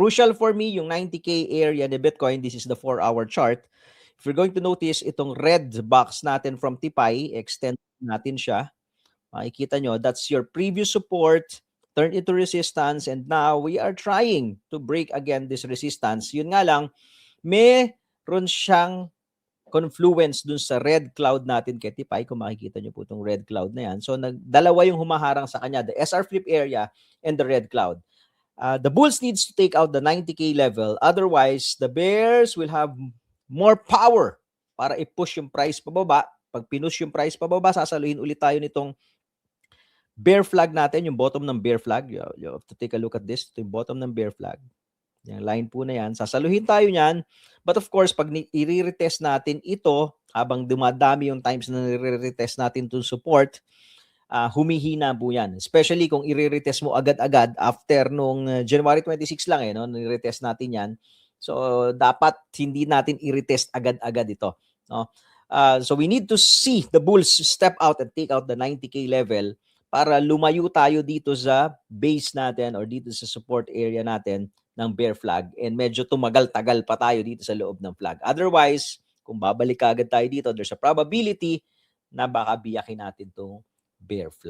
crucial for me yung 90K area ni Bitcoin. This is the 4-hour chart. If you're going to notice, itong red box natin from TIPAI, extend natin siya. Makikita nyo, that's your previous support, turned into resistance, and now we are trying to break again this resistance. Yun nga lang, meron siyang confluence dun sa red cloud natin kay TIPAI. Kung makikita nyo po itong red cloud na yan. So, dalawa yung humaharang sa kanya, the SR flip area and the red cloud. The bulls needs to take out the 90K level. Otherwise, the bears will have more power para i-push yung price pababa. Pag pinush yung price pababa, sasaluhin ulit tayo nitong bear flag natin, yung bottom ng bear flag. You have to take a look at this. Ito yung bottom ng bear flag. Yung line po na yan. Sasaluhin tayo niyan. But of course, pag i-retest natin ito, habang dumadami yung times na i-retest natin itong support, humihina po yan. Especially kung i-retest mo agad-agad after nung January 26 lang no? I-retest natin yan. So, dapat hindi natin i-retest agad-agad ito. No? So, we need to see the bulls step out and take out the 90K level para lumayo tayo dito sa base natin or dito sa support area natin ng bear flag and medyo tumagal-tagal pa tayo dito sa loob ng flag. Otherwise, kung babalik agad tayo dito, there's a probability na baka biyakin natin itong bear flag.